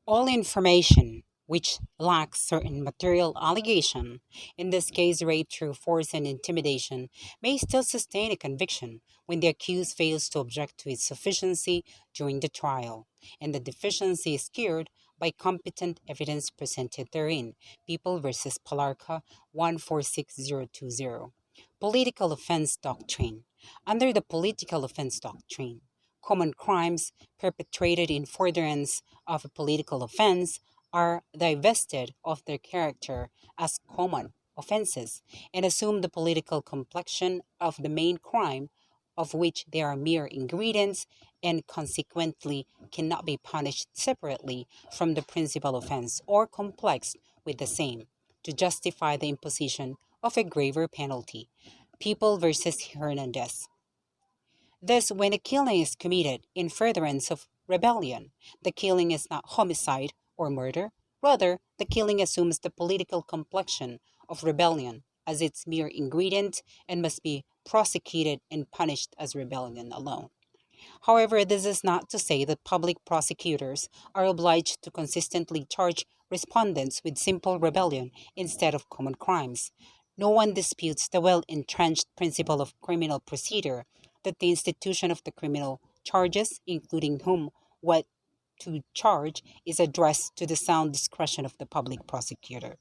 All information which lacks certain material allegation, in this case rape through force and intimidation, may still sustain a conviction when the accused fails to object to its sufficiency during the trial, and the deficiency is cured by competent evidence presented therein. People versus Palarca 146020. Political offense doctrine. Under the political offense doctrine, common crimes perpetrated in furtherance of a political offense are divested of their character as common offenses and assume the political complexion of the main crime, of which they are mere ingredients and consequently cannot be punished separately from the principal offense or complexed with the same to justify the imposition of a graver penalty. People versus Hernandez. Thus, when a killing is committed in furtherance of rebellion, the killing is not homicide or murder. Rather, the killing assumes the political complexion of rebellion as its mere ingredient and must be prosecuted and punished as rebellion alone. However, this is not to say that public prosecutors are obliged to consistently charge respondents with simple rebellion instead of common crimes. No one disputes the well entrenched principle of criminal procedure that the institution of the criminal charges, including whom, what to charge, is addressed to the sound discretion of the public prosecutor.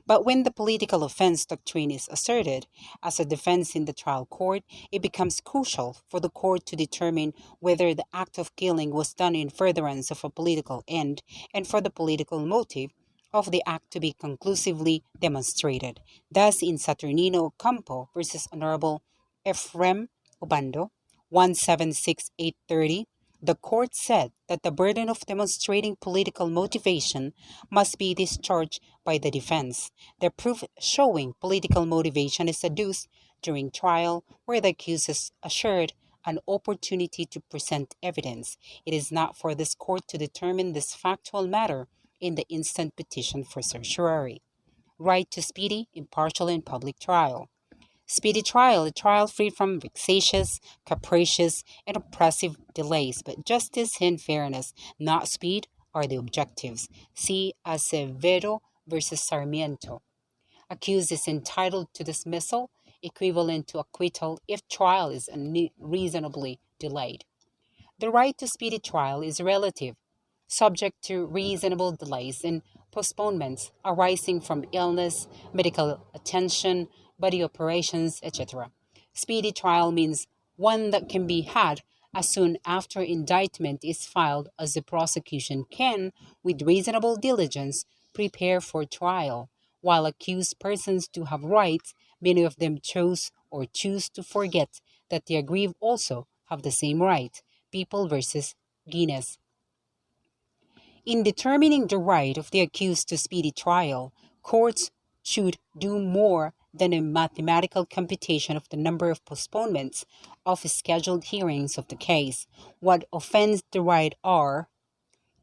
But when the political offense doctrine is asserted as a defense in the trial court, it becomes crucial for the court to determine whether the act of killing was done in furtherance of a political end and for the political motive of the act to be conclusively demonstrated. Thus, in Saturnino Campo versus Honorable Ephraim Obando, 176830, the court said that the burden of demonstrating political motivation must be discharged by the defense. The proof showing political motivation is adduced during trial, where the accused is assured an opportunity to present evidence. It is not for this court to determine this factual matter in the instant petition for certiorari. Right to speedy, impartial, and public trial. Speedy trial, a trial free from vexatious, capricious, and oppressive delays, but justice and fairness, not speed, are the objectives. See Acevedo versus Sarmiento. Accused is entitled to dismissal, equivalent to acquittal, if trial is unreasonably delayed. The right to speedy trial is relative, subject to reasonable delays and postponements arising from illness, medical attention, body operations, etc. Speedy trial means one that can be had as soon after indictment is filed as the prosecution can, with reasonable diligence, prepare for trial. While accused persons do have rights, many of them choose to forget that the aggrieved also have the same right. People versus Guinness. In determining the right of the accused to speedy trial, courts should do more than a mathematical computation of the number of postponements of scheduled hearings of the case. What offends the right are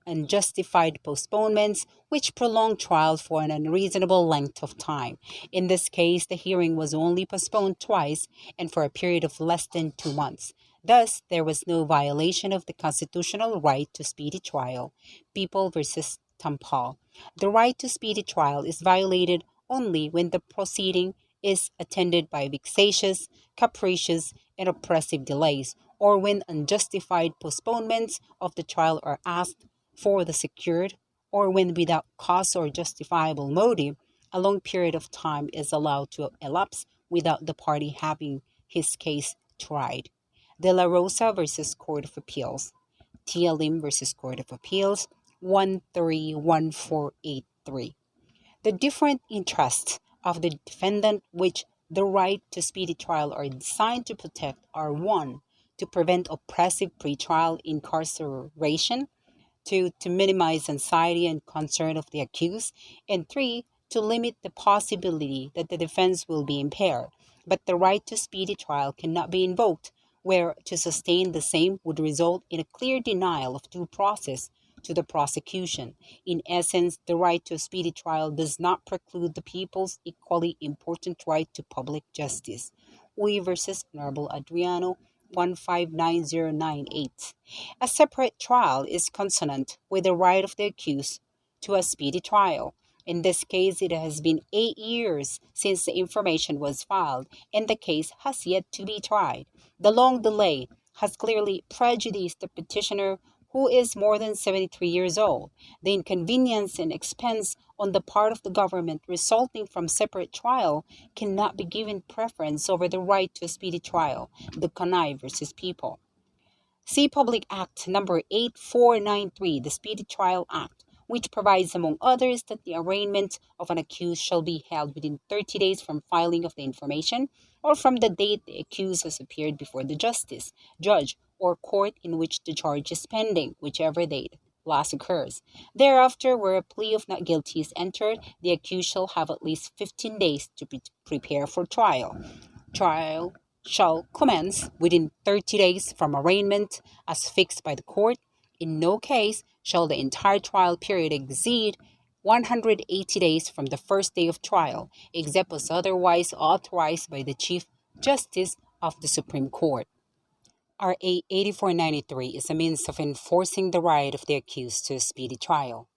unjustified postponements which prolong trial for an unreasonable length of time. In this case, the hearing was only postponed twice and for a period of less than 2 months. Thus, there was no violation of the constitutional right to speedy trial. People versus Tampal. The right to speedy trial is violated only when the proceeding is attended by vexatious, capricious, and oppressive delays, or when unjustified postponements of the trial are asked for the secured, or when without cause or justifiable motive, a long period of time is allowed to elapse without the party having his case tried. De La Rosa versus Court of Appeals, Tia Lim versus Court of Appeals 131483. The different interests of the defendant, which the right to speedy trial are designed to protect, are one, to prevent oppressive pretrial incarceration, two, to minimize anxiety and concern of the accused, and three, to limit the possibility that the defense will be impaired. But the right to speedy trial cannot be invoked, where to sustain the same would result in a clear denial of due process to the prosecution. In essence, the right to a speedy trial does not preclude the people's equally important right to public justice. Uy versus Honorable Adriano 159098. A separate trial is consonant with the right of the accused to a speedy trial. In this case, it has been 8 years since the information was filed, and the case has yet to be tried. The long delay has clearly prejudiced the petitioner, who is more than 73 years old. The inconvenience and expense on the part of the government resulting from separate trial cannot be given preference over the right to a speedy trial. The Kanai versus People. See Public Act Number 8493, the Speedy Trial Act, which provides, among others, that the arraignment of an accused shall be held within 30 days from filing of the information or from the date the accused has appeared before the justice, judge, or court in which the charge is pending, whichever date last occurs. Thereafter, where a plea of not guilty is entered, the accused shall have at least 15 days to prepare for trial. Trial shall commence within 30 days from arraignment as fixed by the court. In no case shall the entire trial period exceed 180 days from the first day of trial, except as otherwise authorized by the Chief Justice of the Supreme Court. RA 8493 is a means of enforcing the right of the accused to a speedy trial.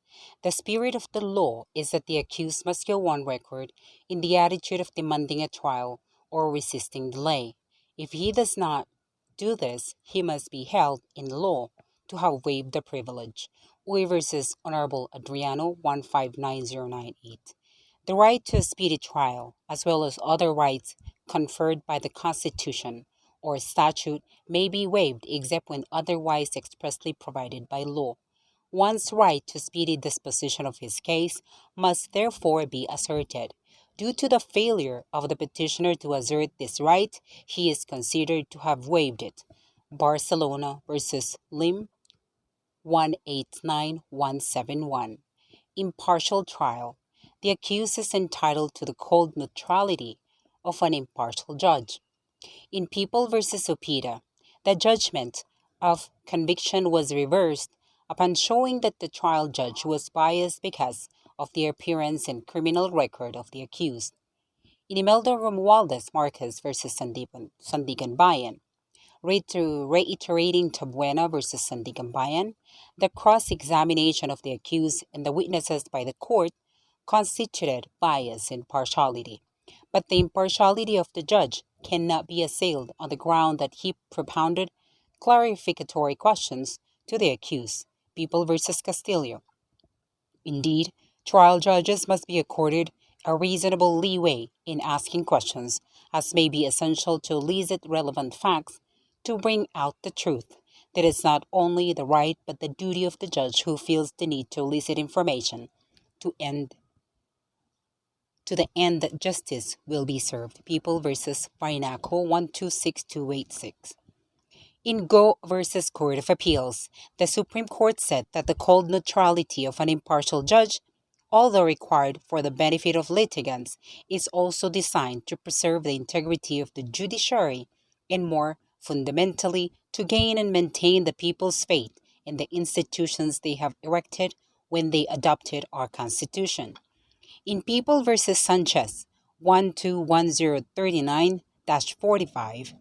The spirit of the law is that the accused must go on record in the attitude of demanding a trial or resisting delay. If he does not do this, he must be held in law to have waived the privilege. Uy versus Honorable Adriano 159098. The right to a speedy trial, as well as other rights conferred by the Constitution or statute, may be waived except when otherwise expressly provided by law. One's right to speedy disposition of his case must therefore be asserted. Due to the failure of the petitioner to assert this right, he is considered to have waived it. Barcelona versus Lim 189171. Impartial trial. The accused is entitled to the cold neutrality of an impartial judge. In People versus Opida, the judgment of conviction was reversed upon showing that the trial judge was biased because of the appearance and criminal record of the accused. In Imelda Romualdez Marquez versus Sandigan Bayan, reiterating Tabuena versus Sandigan Bayan, the cross-examination of the accused and the witnesses by the court constituted bias and partiality. But the impartiality of the judge cannot be assailed on the ground that he propounded clarificatory questions to the accused. People versus Castillo. Indeed, trial judges must be accorded a reasonable leeway in asking questions, as may be essential to elicit relevant facts to bring out the truth. That is not only the right but the duty of the judge who feels the need to elicit information to the end that justice will be served. People versus Pinaco 126286. In Go versus Court of Appeals, the Supreme Court said that the cold neutrality of an impartial judge, although required for the benefit of litigants, is also designed to preserve the integrity of the judiciary and, more fundamentally, to gain and maintain the people's faith in the institutions they have erected when they adopted our Constitution. In People versus Sanchez 121039-45,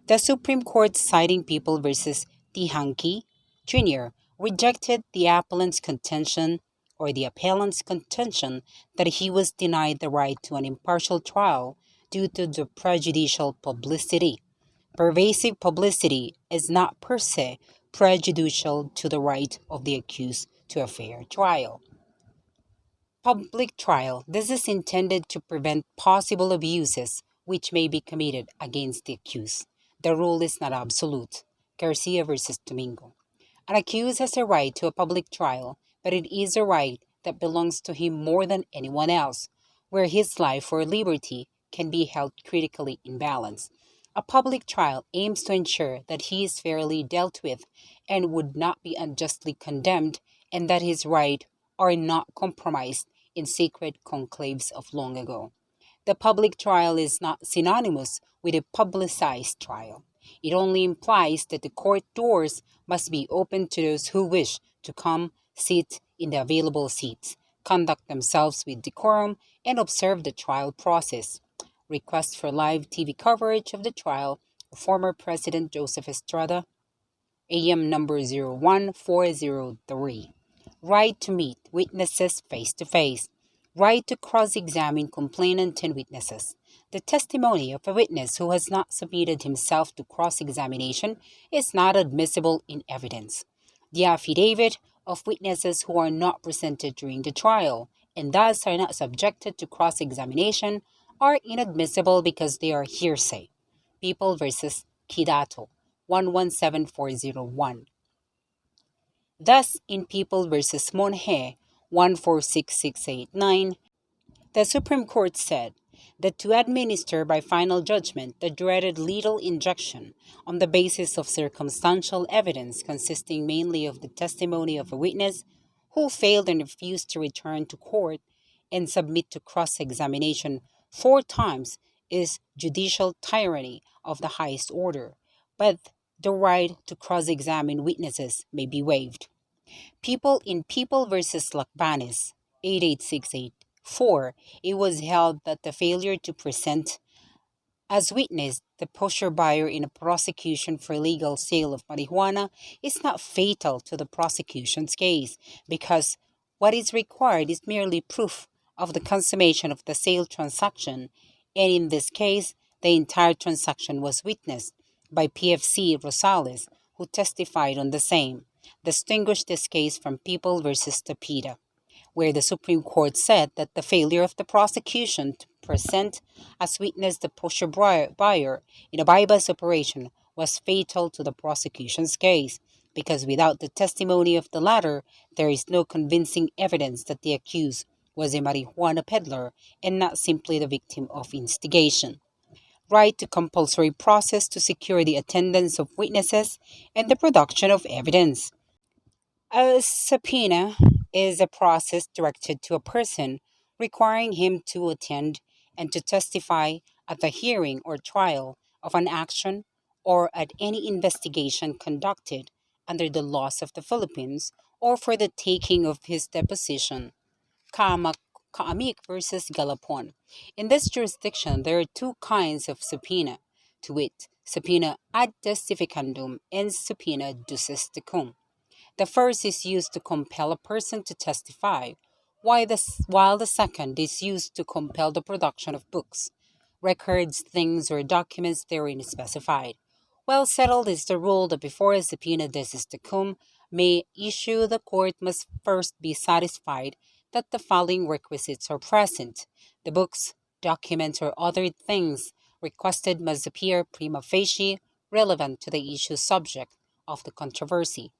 the Supreme Court, citing People versus Tihanki Jr., rejected the appellant's contention that he was denied the right to an impartial trial due to the prejudicial publicity. Pervasive publicity is not per se prejudicial to the right of the accused to a fair trial. Public trial. This is intended to prevent possible abuses which may be committed against the accused. The rule is not absolute. Garcia versus Domingo. An accused has a right to a public trial, but it is a right that belongs to him more than anyone else, where his life or liberty can be held critically in balance. A public trial aims to ensure that he is fairly dealt with and would not be unjustly condemned, and that his rights are not compromised in secret conclaves of long ago. The public trial is not synonymous with a publicized trial. It only implies that the court doors must be open to those who wish to come, sit in the available seats, conduct themselves with decorum, and observe the trial process. Request for live TV coverage of the trial of former President Joseph Estrada, AM number 01403. Right to meet witnesses face to face. Right to cross-examine complainant and witnesses. The testimony of a witness who has not submitted himself to cross-examination is not admissible in evidence. The affidavit of witnesses who are not presented during the trial and thus are not subjected to cross-examination are inadmissible because they are hearsay. People versus Kidato, 117401. Thus, in People versus Monhe, 146689, the Supreme Court said that to administer by final judgment the dreaded lethal injection on the basis of circumstantial evidence consisting mainly of the testimony of a witness who failed and refused to return to court and submit to cross-examination 4 times is judicial tyranny of the highest order, but the right to cross-examine witnesses may be waived. People in People versus Lacbanes, 88684, it was held that the failure to present as witness the pusher buyer in a prosecution for illegal sale of marijuana is not fatal to the prosecution's case because what is required is merely proof of the consummation of the sale transaction, and in this case, the entire transaction was witnessed by PFC Rosales, who testified on the same. Distinguished this case from People versus Tapita, where the Supreme Court said that the failure of the prosecution to present as witness the pusher buyer in a bypass operation was fatal to the prosecution's case, because without the testimony of the latter, there is no convincing evidence that the accused was a marijuana peddler and not simply the victim of instigation. Right to compulsory process to secure the attendance of witnesses and the production of evidence. A subpoena is a process directed to a person requiring him to attend and to testify at the hearing or trial of an action or at any investigation conducted under the laws of the Philippines or for the taking of his deposition. Kaamak Kaamik versus Galapon. In this jurisdiction, there are 2 kinds of subpoena, to wit, subpoena ad testificandum and subpoena ducis tecum. The first is used to compel a person to testify, while the second is used to compel the production of books, records, things, or documents therein specified. Well settled is the rule that before a subpoena decis tecum may issue, the court must first be satisfied that the following requisites are present. The books, documents, or other things requested must appear prima facie relevant to the issue subject of the controversy.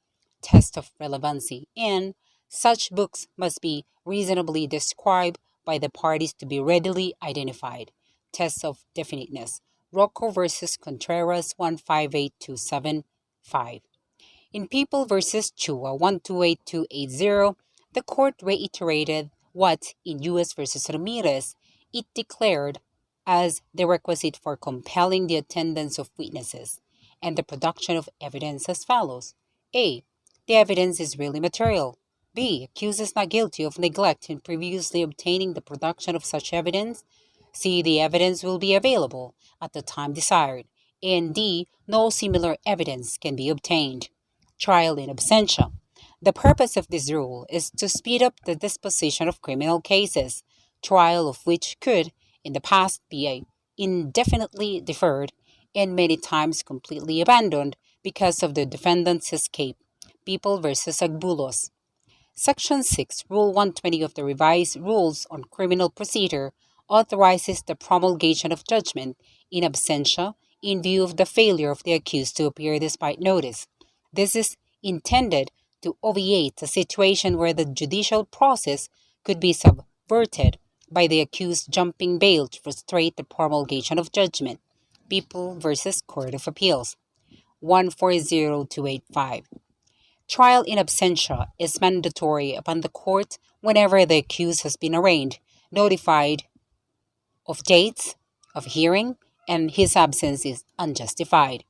Test of relevancy, and such books must be reasonably described by the parties to be readily identified. Test of definiteness. Rocco versus Contreras 158275. In People versus Chua 128280, the court reiterated what, in U.S. versus Ramirez, it declared as the requisite for compelling the attendance of witnesses and the production of evidence as follows. A. The evidence is really material. B. Accused is not guilty of neglect in previously obtaining the production of such evidence. C. The evidence will be available at the time desired. And D. No similar evidence can be obtained. Trial in absentia. The purpose of this rule is to speed up the disposition of criminal cases, trial of which could, in the past, be indefinitely deferred and many times completely abandoned because of the defendant's escape. People versus Agbulos. Section 6, Rule 120 of the Revised Rules on Criminal Procedure authorizes the promulgation of judgment in absentia in view of the failure of the accused to appear despite notice. This is intended to obviate a situation where the judicial process could be subverted by the accused jumping bail to frustrate the promulgation of judgment. People versus Court of Appeals 140285. Trial in absentia is mandatory upon the court whenever the accused has been arraigned, notified of dates of hearing, and his absence is unjustified.